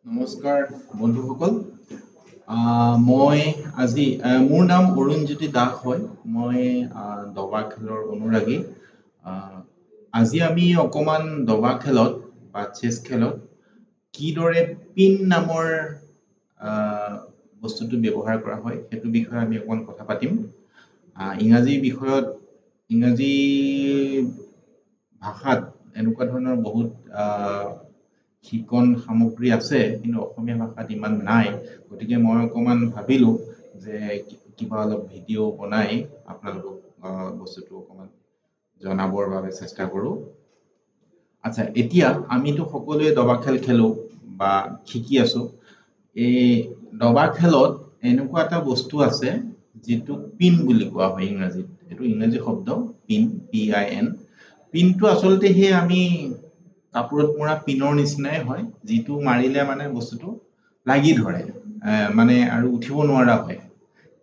নমস্কাৰ বন্ধুসকল মই আজি মোৰ নাম অৰুণজ্যোতি দাস হয় মই দবা খেলৰ অনুৰাগী আজি আমি অকমান দবা খেলত বা চেছ খেলত কিদৰে পিন নামৰ বস্তুটো ব্যৱহাৰ কৰা হয় সেইটো বিষয়ে আমি অকমান কথা পাতিম ইংৰাজী বিষয়ত ইংৰাজী ভাষাত এনেকুৱা ধৰণৰ বহুত শিকন সামগ্ৰী আছে কিন্তু অসমীয়া ভাষাত ইমান নাই গতিকে মই অকমান ভাবিলো যে কিবা অলপ ভিডিঅ' বনাই আপোনালোকক বস্তুটো অকমান জনাবৰ বাবে চেষ্টা কৰো আচ্ছা এতিয়া আমিতো সকলোৱে দবা খেল খেলো বা শিকি আছো এই দবা খেলত এনেকুৱা এটা বস্তু আছে যেটো পিন বুলি কোৱা হয় ইংৰাজীত এটো ইংৰাজী শব্দ পিন PIN পিনটো আসলতে হে আমি কাপোৰত মৰা পিনৰ নিচিনাই হয় যেটো মাৰিলে মানে বস্তুটো লাগি ধৰে মানে আৰু উঠিব নোৱাৰা হয়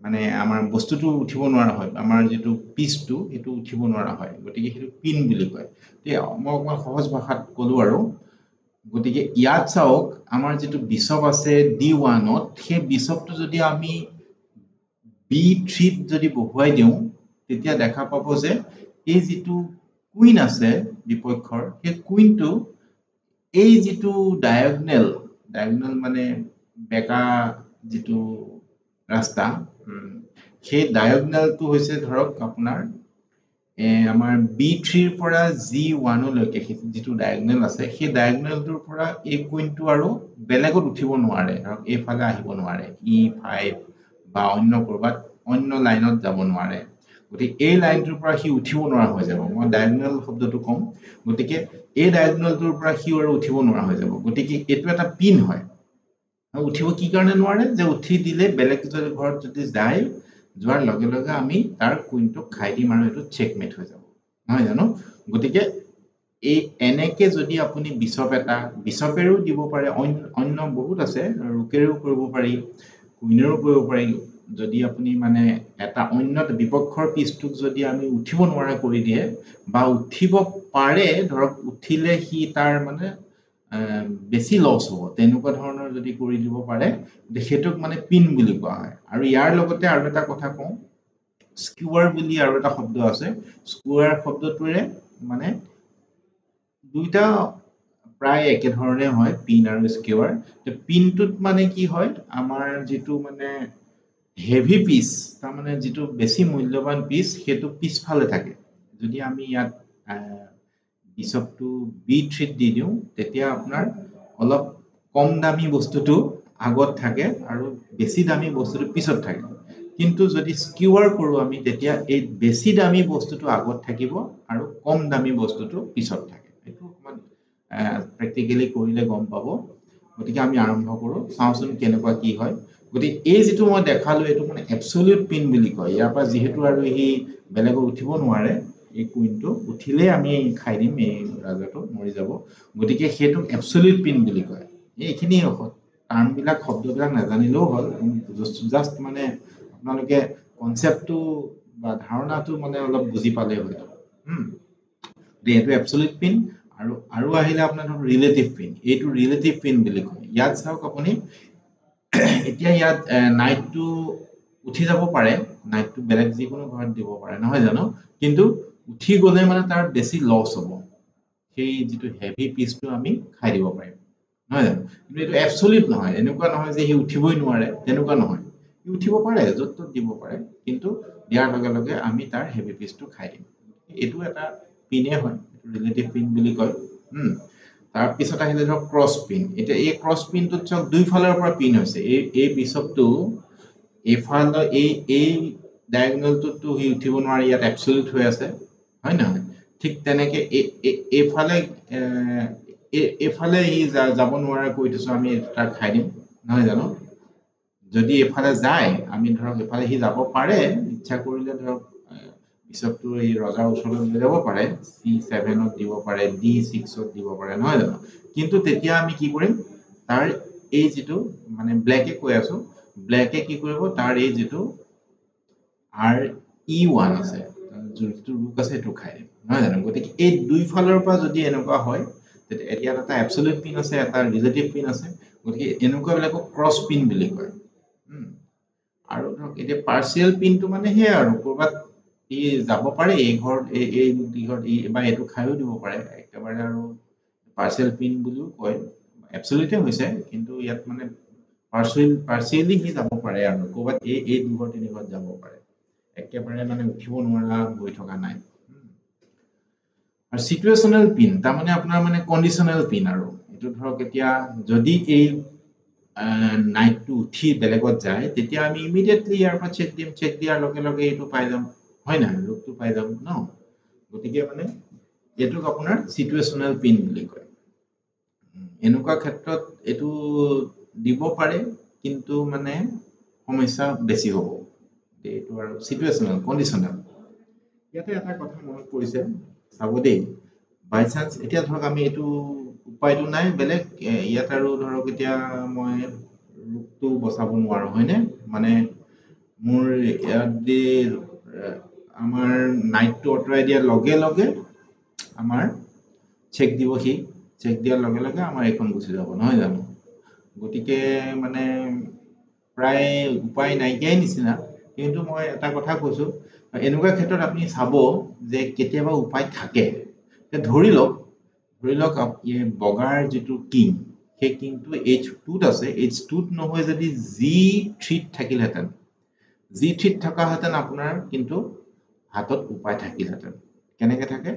মানে আমাৰ বস্তুটো উঠিব নোৱাৰা হয় আমাৰ যেটো পিচটো এটো উঠিব নোৱাৰা হয় গতিকে হেতু পিন বুলি কয় তে মই অকমান সহজ ভাষাত কলো আৰু গতিকে ইয়াত চাওক আমাৰ যেটো বিশপ আছে D1 ত সেই বিশপটো যদি আমি B3 ত যদি বহুৱাই দিও তেতিয়া দেখা পাব যে এই যেটো কুইন আছে বিপক্ষৰ সেই কুইনটো এই যেটো ডায়াগোনাল মানে বেকা যেটো ৰাস্তা সেই ডায়াগোনালটো হৈছে ধৰক আপোনাৰ আমাৰ B3 ৰ পৰা G1 লৈকে যেটো ডায়াগোনাল আছে সেই ডায়াগোনালটোৰ পৰা এই কুইনটো আৰু বেলেগত উঠিব নোৱাৰে আৰু এইফালে আহিব নোৱাৰে E5 বা অন্য কৰবাত অন্য লাইনত যাব নোৱাৰে গতিকে এই লাইনটোৰ পৰা সি উঠিব নোৱাৰা হৈ যাব মই ডায়াগোনাল শব্দটো কম গতিকে এই ডায়াগোনালটোৰ পৰা সি আৰু উঠিব নোৱাৰা হৈ যাব গতিকে এটো এটা পিন হয় আৰু উঠিব কি কাৰণে নোৱাৰে যে উঠি দিলে বেলেগ যদি ঘৰত যদি যায় যোৱাৰ লগে লগে আমি তাৰ কুইনটো খাই দিম আৰু এটো চেকমেট হৈ যাব নহয় জানো গতিকে এই এনেকে যদি আপুনি বিশপ এটা বিশপেৰো দিব পাৰে অন্য বহুত আছে ৰুকেৰো কৰিব পাৰি কুইনেৰো কৰিব পাৰি যদি আপুনি মানে এটা অন্য বিপক্ষৰ পিচটোক যদি আমি উঠিব নোৱাৰা কৰি দিয়ে বা উঠিব পাৰে ধৰক উঠিলে সি তাৰ মানে বেছি লছ হ'ব তেনেকুৱা ধৰণৰ যদি কৰি দিব পাৰে হেতুক মানে পিন বুলি কোৱা হয় আৰু ইয়াৰ লগতে আৰু এটা কথা কওঁ স্কুৱাৰ বুলি আৰু এটা শব্দ আছে স্কুৱাৰ শব্দটোৰে মানে দুইটা প্ৰায় একে ধৰণে হয় পিন আৰু স্কুৱাৰ পিনটোত মানে কি হয় আমাৰ যেটো মানে হেভি পিচ তাৰ মানে যেটো বেছি মূল্যবান পিচ হেতু পিছফালে থাকে যদি আমি ইয়াত বিশপটো B3 ত দি দিও তেতিয়া আপোনাৰ অলপ কম দামী বস্তুটো আগত থাকে আৰু বেছি দামী বস্তুটো পিছত থাকে কিন্তু যদি স্কুৱাৰ কৰো আমি তেতিয়া এই বেছি দামী বস্তুটো আগত থাকিব আৰু কম দামী বস্তুটো পিছত থাকে এটো অকমান প্ৰ্যাকটিক্যালি কৰিলে গম পাব গতিকে আমি আৰম্ভ কৰো চাওচোন কেনেকুৱা কি হয় গতিকে এই যেটো মই দেখালো এটো মানে এবছলিউট পিন বুলি কয় ইয়াৰ পৰা যেহেতু আৰু হি বেলেগত উঠিব নোৱাৰে এই কুইনটো উঠিলে আমি খাই দিম এই ৰাজাটো মৰি যাব গতিকে হেতু এবছলিউট পিন বুলি কয় এইখিনি টাৰ্ম বিলাক শব্দবিলাক নাজানিলেও হ'ল জাস্ট মানে আপোনালোকে কনসেপ্টটো বা ধাৰণাটো মানে অলপ বুজি পালে হৈ যাব এটো এবছলিউট পিন আৰু আহিলে আপোনাৰ ৰিলেটিভ পিন এটো ৰিলেটিভ পিন বুলি কয় ইয়াত চাওক আপুনি এতিয়া ইয়াত নাইটটো উঠি যাব পাৰে নাইটটো বেলেগ যিকোনো ঘৰত দিব পাৰে নহয় জানো কিন্তু উঠি গলে মানে তাৰ বেছি লছ হ'ব সেই যেটো হেভি পিচটো আমি খাই দিব পাৰিম নহয় জানো কিন্তু এটো এবছলিউট নহয় এনেকুৱা নহয় যে হি উঠিবই নোৱাৰে তেনেকুৱা নহয় হি উঠিব পাৰে যত দিব পাৰে কিন্তু ইয়াৰ লগে লগে আমি তাৰ হেভি পিচটো খাই দিম এটো এটা পিনে হয় ৰিলেটিভ পিন বুলি কয় তাৰ পিছত আহিলে ধৰক ক্ৰছ পিন এতিয়া এই ক্ৰছ পিনটোত চক দুই ফালৰ পৰা পিন হৈছে এই বিশপটো এফালে এই ডায়াগোনালটোতো হি উঠিব নোৱাৰি ইয়াত এবছলিউট হৈ আছে হয় নহয় ঠিক তেনেকে এফালে হি যাব নোৱাৰা কৈ দিছো আমি তাক খাই দিম নহয় জানো যদি এফালে যায় আমি ধৰক এফালে হি যাব পাৰে ইচ্ছা কৰিলে ধৰক বিশপটো এই ৰজাৰ ওচৰলৈ লৈ যাব পাৰে C7 ত দিব পাৰে D6 ত দিব পাৰে নহয় জানো কিন্তু তেতিয়া আমি কি কৰিম তাৰ এই যেটো মানে ব্ল্যাকে কৈ আছো ব্ল্যাকে কি কৰিব তাৰ এই যেটো RE1 আছে যেটো ৰুক আছে এটো খাই নহয় জানো গতিকে এই দুই ফালৰ পৰা যদি এনেকুৱা হয় এতিয়া এটা অ্যাবসলিউট পিন আছে এটা ৰিলেটিভ পিন আছে গতিকে এনেকুৱা বিলাকক ক্ৰছ পিন বুলি কয় আৰু ধৰক এতিয়া পাৰ্সিয়াল পিনটো মানে হে আৰু কৰবাত ই যাব পাৰে এই ঘৰ এই দিঘৰ বা এটো খাইও দিব পাৰে একেবাৰে আৰু পাৰ্সিয়াল পিন বুলিও কয় অ্যাবসলিউটে হৈছে কিন্তু ইয়াত মানে পাৰ্সিয়ালি হি যাব পাৰে আৰু কৰবাত এই দিঘৰ তিনিঘৰ যাব পাৰে একেবাৰে মানে উঠিব নোৱাৰা হৈ থকা নাই আৰু সিচুৱেশনাল পিন তাৰ মানে আপোনাৰ মানে কন্ডিশনাল পিন আৰু এটো ধৰক এতিয়া যদি এই নাইটটো উঠি বেলেগত যায় তেতিয়া আমি ইমিডিয়েটলি ইয়াৰ পৰা চেক দিয়াৰ লগে লগে এটো পাই যাম হয় না লোকটো পাই যাম ন গতিকে মানে এটোক আপোনাৰ সিচুৱেশনাল পিন বুলি কয় এনেকুৱা ক্ষেত্ৰত এটো দিব পাৰে কিন্তু মানে সমস্যা বেছি হ'ব এটো আৰু সিচুৱেশনাল কন্ডিশনাল ইয়াতে এটা কথা মনত পৰিছে চাব দেই বাই চান্স এতিয়া ধৰক আমি এটো উপায়টো নাই বেলেগ ইয়াত আৰু ধৰক এতিয়া মই লোকটো বচাব নোৱাৰো হয়নে মানে মোৰ ইয়াত দি আমাৰ নাইটটো অটৰাই দিয়া লগে লগে আমাৰ চেক দিব হি চেক দিয়াৰ লগে লগে আমাৰ এখন গুচি যাব নহয় জানো গতিকে মানে প্ৰায় উপায় নাইকিয়াই নিচিনা কিন্তু মই এটা কথা কৈছো এনেকুৱা ক্ষেত্ৰত আপুনি চাব যে কেতিয়াবা উপায় থাকে ধৰি লওক বগাৰ যেটো কিং সেই কিংটো h2 ত আছে h2 ত নহয় যদি g3 ত থাকিলহেতেন g3 ত থকা হেতেন আপোনাৰ কিন্তু হাতত উপায় থাকিলহেতেন কেনেকে থাকে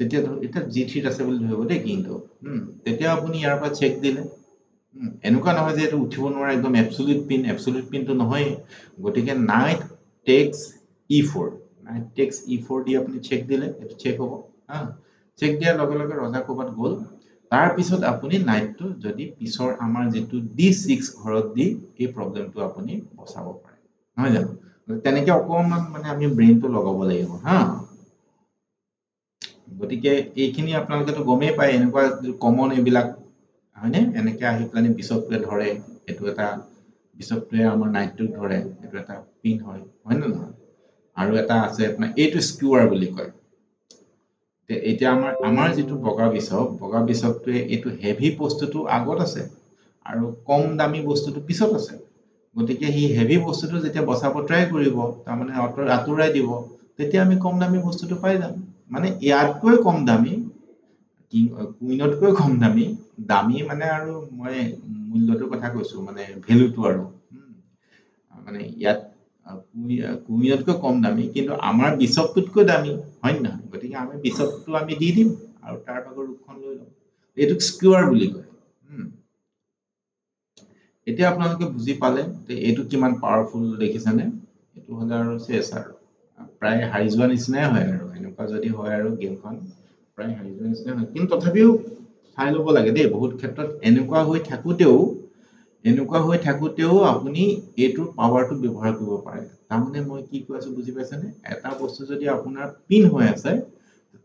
তেতিয়া এটা g3 ত আছে বুলি ধৰিব দেই কিংটো তেতিয়া আপুনি ইয়াৰ পৰা চেক দিলে এনেকুৱা নহয় যে এটো উঠিব নোৱাৰা একদম এবসলিউট পিনটো নহয় গতিকে নাইট টেক্স e4 দি আপুনি চেক দিলে এটো চেক হ'ব চেক দিয়াৰ লগে লগে ৰজা কৰবাত গ'ল তাৰ পিছত আপুনি নাইটটো যদি পিছৰ আমাৰ যেটো d6 ঘৰত দি এই প্ৰবলেমটো আপুনি বচাব পাৰে নহয় জানো তেনেকে অকমান মানে আমি ব্ৰেইনটো লগাব লাগিব গতিকে এইখিনি আপোনালোকেতো গমেই পায় এনেকুৱা কমন এইবিলাক হয়নে এনেকে আহি প্লানি বিশপটোৱে ধৰে এটো এটা বিশপটোৱে আমাৰ নাইটটো ধৰে এটো এটা পিন হয় হয়নে নহয় আৰু এটা আছে আপোনাৰ এটো স্কিউৱাৰ বুলি কয় এতিয়া আমাৰ যেটো বগা বিশপটোৱে এটো হেভি বস্তুটো আগত আছে আৰু কম দামী বস্তুটো পিছত আছে গতিকে হি হেভি বস্তুটো যেতিয়া বচাব ট্ৰাই কৰিব তাৰ মানে আতুৰাই দিব তেতিয়া আমি কম দামী বস্তুটো পাই যাম মানে ইয়াতকৈ কম দামী কুইনতকৈ কম দামী মানে আৰু মই মূল্যটোৰ কথা কৈছো মানে ভ্যালুটো আৰু মানে ইয়াত কুইনতকৈ কম দামী কিন্তু আমাৰ বিশপটোতকৈ দামী হয় না গতিকে আমি বিশপটো আমি দি দিম আৰু তাৰ ভাগৰ ৰূপখন লৈ লম এটো স্কিউৱাৰ বুলি কয় এতিয়া আপোনালোকে বুজি পালে যে এটো কিমান পাৱাৰফুল দেখিছানে এটো হলে আৰু চেছ আৰু প্ৰায় হাৰি যোৱা নিচিনাই হয় আৰু এনেকুৱা যদি হয় আৰু গেমখন প্ৰায় হাৰি যোৱা নিচিনাই হয় কিন্তু তথাপিও চাই ল'ব লাগে দেই বহুত ক্ষেত্ৰত এনেকুৱা হৈ থাকোতেও আপুনি এটোৰ পাৱাৰটো ব্যৱহাৰ কৰিব পাৰে তাৰমানে মই কি কৈ আছো বুজি পাইছানে এটা বস্তু যদি আপোনাৰ পিন হৈ আছে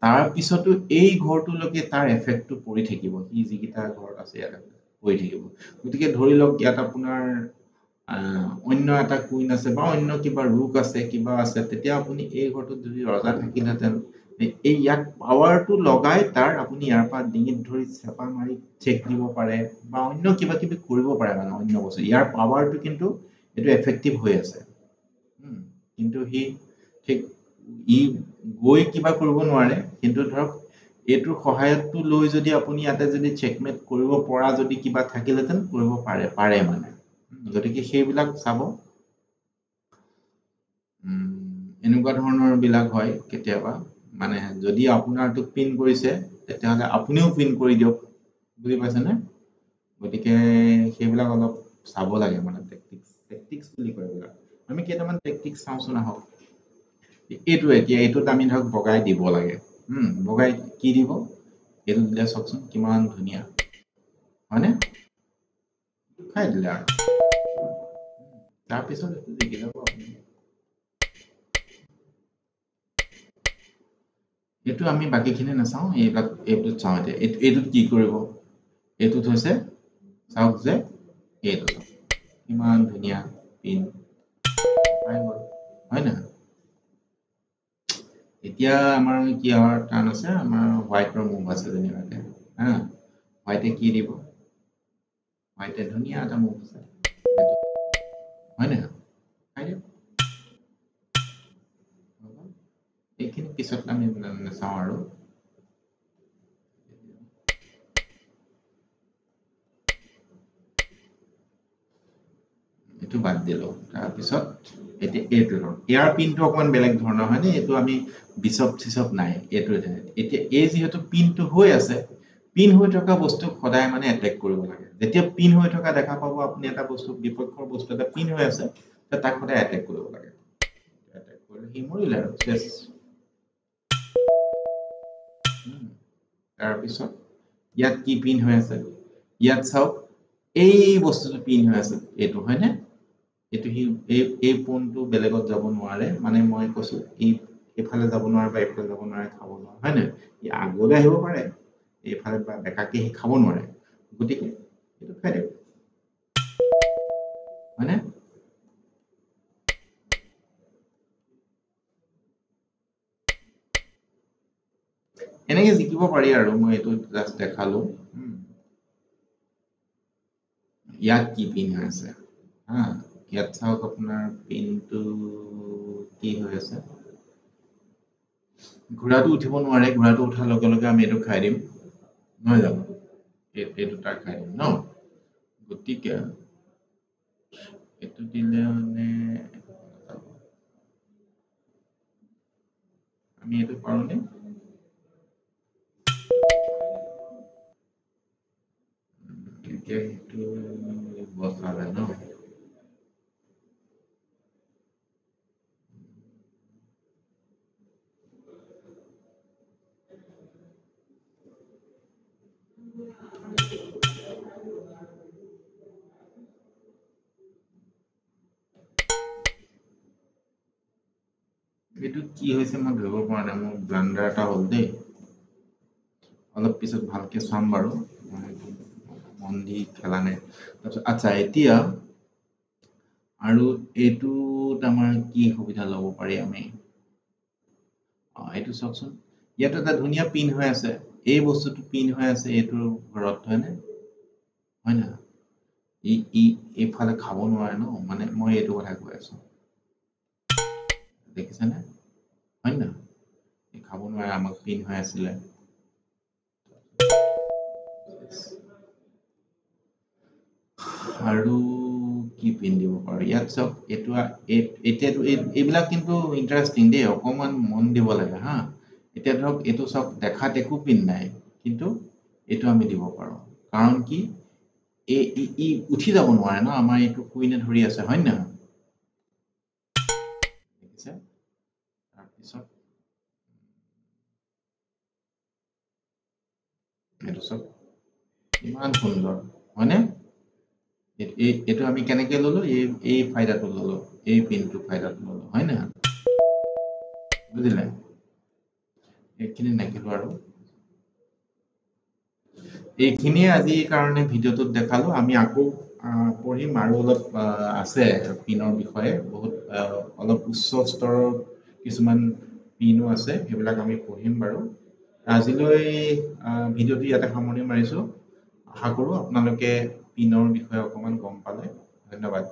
তাৰ পিছতো এই ঘৰটোলৈকে তাৰ এফেক্টটো পৰি থাকিব ই যিকিটা ঘৰত আছে ইয়াত পৰি থাকিব গতিকে ধৰি লওক ইয়াত আপোনাৰ অন্য এটা কুইন আছে বা অন্য কিবা ৰুক আছে কিবা আছে তেতিয়া আপুনি এই ঘৰটোত যদি ৰজা থাকিলহেতেন এই ইয়াত পাৱাৰটো লগাই তাৰ আপুনি ইয়াৰ পৰা ডিঙিত ধৰি চেপা মাৰি চেক দিব পাৰে বা অন্য কিবা কিবি কৰিব পাৰে মানে অন্য বস্তু ইয়াৰ পাৱাৰটো কিন্তু এটো এফেক্টিভ হৈ আছে কিন্তু হি ঠিক ই গৈ কিবা কৰিব নোৱাৰে কিন্তু ধৰক এটোৰ সহায়তটো লৈ যদি আপুনি ইয়াতে যদি চেকমেট কৰিব পৰা যদি কিবা থাকিলহেতেন কৰিব পাৰে মানে গতিকে সেইবিলাক চাব এনেকুৱা ধৰণৰ বিলাক হয় কেতিয়াবা মানে যদি আপোনাৰটো পিন কৰিছে তেতিয়াহলে আপুনিও পিন কৰি দিয়ক বুজি পাইছেনে গতিকে সেইবিলাক অলপ চাব লাগে মানে টেকটিক্স বুলি কয় এইবিলাক আমি কেইটামান টেকটিক্স চাওঁচোন আহক এইটোত আমি ধৰক বগাই দিব লাগে বগাই কি দিব এইটো দিলে চাওকচোন কিমান ধুনীয়া হয়নে খাই দিলে আৰু তাৰপিছত জিকি যাব আপুনি এইটো আমি বাকিখিনি নাচাওঁ এইটোত চাওঁ এতিয়া এইটোত কি কৰিব এইটোত হৈছে চাওক যে এইটো কিমান ধুনীয়া পিন পাই গ'ল হয় না এতিয়া আমাৰ কি হোৱাৰ টান আছে আমাৰ হোৱাইটৰ মুভ আছে যেনিবাকে হা হোৱাইটে কি দিব হোৱাইটে ধুনীয়া এটা মুভ আছে হয় নহয় খাই দিয়ক এইখিনি পিছত আমি নাচাওঁ আৰু এইটো বাদ দিলো তাৰপিছত এতিয়া এইটো ইয়াৰ পিনটো অকমান বেলেগ ধৰণৰ হয়নে এইটো আমি বিচপ চিচপ নাই এইটো এতিয়া এই যিহেতু পিনটো হৈ আছে পিন হৈ থকা বস্তুক সদায় মানে এটেক কৰিব লাগে যেতিয়া পিন হৈ থকা দেখা পাব আপুনি এটা বস্তু বিপক্ষৰ বস্তু এটা পিন হৈ আছে তাক সদায় এটেক কৰিব লাগে এটেক কৰিলে সি মৰিলে আৰু চেছ তাৰপিছত ইয়াত কি পিন হৈ আছে ইয়াত চাওক এই বস্তুটো পিন হৈ আছে এইটো হয়নে এইটো সি এই পোনটো বেলেগত যাব নোৱাৰে মানে মই কৈছো এইফালে যাব নোৱাৰে বা এইফালে যাব নোৱাৰে খাব নোৱাৰে হয় নহয় ই আগলৈ আহিব পাৰে এইফালে বা বেকাকে সি খাব নোৱাৰে গতিকে এইটো খাই দিয়ক হয়নে এনেকে জিকিব পাৰি আৰু মই এইটো জাষ্ট দেখালো ইয়াত কি পিন হৈ আছে হা ইয়াত চাওক আপোনাৰ পিনটো কি হৈ আছে ঘোঁৰাটো উঠিব নোৱাৰে ঘোঁৰাটো উঠাৰ লগে লগে আমি এইটো খাই দিম নহয় জানো এইটো তাৰ খাই দিম ন গতিকে এইটো দিলে মানে আমি এইটো পাৰোঁনে এতিয়া সেইটো বচালে ন এইটো কি হৈছে মই ধৰিব পৰা নাই মোৰ ব্লাণ্ডাৰ এটা হ'ল দেই অলপ পিছত ভালকে চাম বাৰু মন দি খেলা নাই তাৰপিছত আচ্ছা এতিয়া আৰু এইটোত আমাৰ কি সুবিধা ল'ব পাৰি আমি এইটো চাওকচোন ইয়াত এটা ধুনীয়া পিন হৈ আছে এই বস্তুটো পিন হৈ আছে এইটোৰ ঘৰত হয়নে হয় না এইফালে খাব নোৱাৰে ন মানে মই এইটো কথা কৈ আছো দেখিছেনে হয় না খাব নোৱাৰে আমাক পিন হৈ আছিলে আৰু কি পিন দিব পাৰো ইয়াত চাওক এইটো এতিয়াতো এইবিলাক কিন্তু ইণ্টাৰেষ্টিং দেই অকণমান মন দিব লাগে হা এতিয়া ধৰক এইটো চাওক দেখাত একো পিন নাই কিন্তু এইটো আমি দিব পাৰো কাৰণ কি ই উঠি যাব নোৱাৰে ন আমাৰ এইটো কুইনে ধৰি আছে হয় নহয় দেখিছে তাৰপিছত এইটো চাওক ইমান সুন্দৰ হয়নে এইটো আমি কেনেকে ললো এই ফাইদাটো ললো এই পিনটো ফাইদাটো ললো হয় নহয় বুজিলে এইখিনি নেখেলো আৰু এইখিনিয়ে আজিৰ কাৰণে ভিডিঅ'টোত দেখালো আমি আকৌ পঢ়িম আৰু অলপ আছে পিনৰ বিষয়ে বহুত অলপ উচ্চ স্তৰৰ কিছুমান পিনো আছে সেইবিলাক আমি পঢ়িম বাৰু আজিলৈ ভিডিঅ'টো ইয়াতে সামৰণি মাৰিছো আশা কৰোঁ আপোনালোকে পিনৰ বিষয়ে অকণমান গম পালে ধন্যবাদ